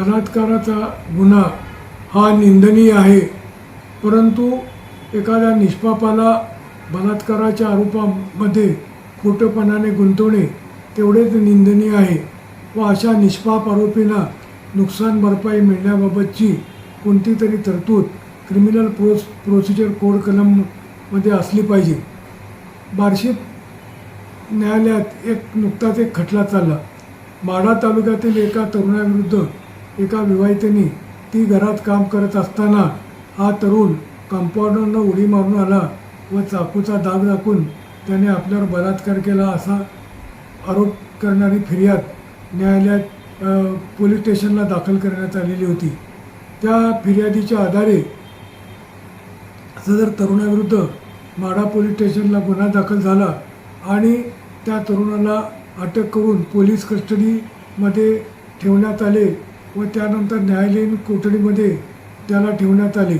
बलात्काराचा गुन्हा हा निंदनीय आहे, परंतु एखाद्या निष्पापाला बलात्काराच्या आरोपामध्ये खोटेपणाने गुंतवणे तेवढेच निंदनीय आहे व अशा निष्पाप आरोपींना नुकसान भरपाई मिळण्याबाबतची कोणती तरी तरतूद क्रिमिनल प्रोसिजर कोड कलममध्ये असली पाहिजे. बार्शी न्यायालयात नुकताच एक खटला चालला. माढा तालुक्यातील एका तरुणाविरुद्ध एका विवाहितेने ती घरात काम करत असताना हा तरुण कंपाऊंडरनं उडी मारून आला व चाकूचा दाग दाखवून त्याने आपल्यावर बलात्कार केला असा आरोप करणारी फिर्याद न्यायालयात पोलीस स्टेशनला दाखल करण्यात आलेली होती. त्या फिर्यादीच्या आधारे सदर तरुणाविरुद्ध माढा पोलीस स्टेशनला गुन्हा दाखल झाला आणि त्या तरुणाला अटक करून पोलीस कस्टडीमध्ये ठेवण्यात आले व त्यानंतर न्यायालयीन कोठडीमध्ये त्याला ठेवण्यात आले.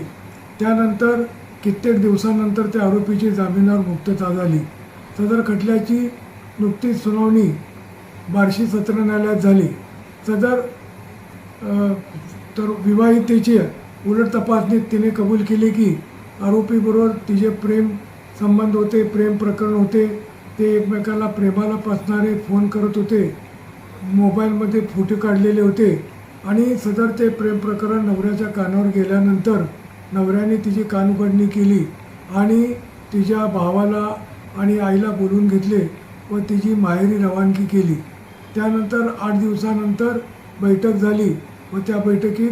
त्यानंतर कित्येक दिवसानंतर त्या आरोपीची जामिनावर मुक्तता झाली. सदर खटल्याची नुकतीच सुनावणी बार्शी सत्र न्यायालयात झाली. सदर तर विवाहितेची उलट तपासणीत तिने कबूल केले की आरोपीबरोबर तिचे प्रेम संबंध होते, प्रेम प्रकरण होते. ते एकमेकाला प्रेमाला पासणारे फोन करत होते, मोबाईलमध्ये फोटो काढलेले होते आणि सदर ते प्रेम प्रकरण नवऱ्याच्या कानावर गेल्यानंतर नवऱ्याने तिची कानउघडणी केली आणि तिच्या भावाला आणि आईला बोलवून घेतले व तिची माहेरी रवानगी केली. त्यानंतर 8 दिवसानंतर बैठक झाली व त्या बैठकीत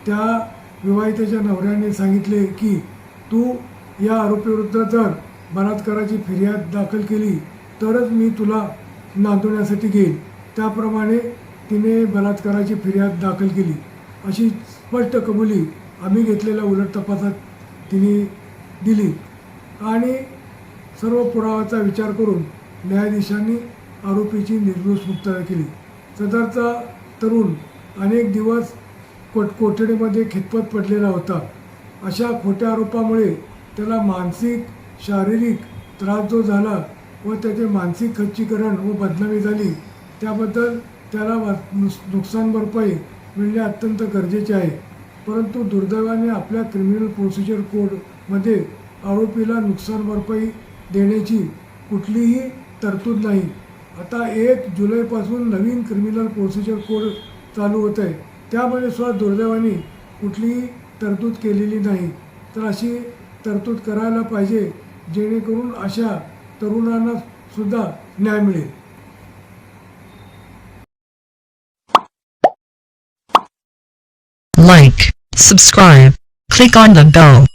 त्या विवाहितेच्या नवऱ्याने सांगितले की तू या आरोपीविरुद्ध जर बलात्काराची फिर्याद दाखल केली तरच मी तुला नांदवण्यासाठी घेईन. त्याप्रमाणे तिने बलात्काराची फिर्याद दाखल केली अशी स्पष्ट कबुली आम्ही घेतलेल्या उलट तपासात तिने दिली आणि सर्व पुराव्याचा विचार करून न्यायाधीशांनी आरोपीची निर्दोष मुक्तता केली. सदरचा तरुण अनेक दिवस कोठडीमध्ये खितपत पडलेला होता. अशा खोट्या आरोपामुळे त्याला मानसिक शारीरिक त्रास जो झाला व त्याचे मानसिक खच्चीकरण व बदनामी झाली, त्याबद्दल त्याला नुकसान भरपाई मिळणे अत्यंत गरजेचे आहे. परंतु दुर्दैवाने आपल्या क्रिमिनल प्रोसिजर कोडमध्ये आरोपीला नुकसान भरपाई देण्याची कुठलीही तरतूद नाही. आता 1 जुलैपासून नवीन क्रिमिनल प्रोसिजर कोड चालू होत आहे, त्यामध्ये सुद्धा दुर्दैवाने कुठलीही तरतूद केलेली नाही. तर अशी तरतूद करायला पाहिजे जेणेकरून अशा तरुणांना सुद्धा न्याय मिळेल. Like, subscribe, click on the bell.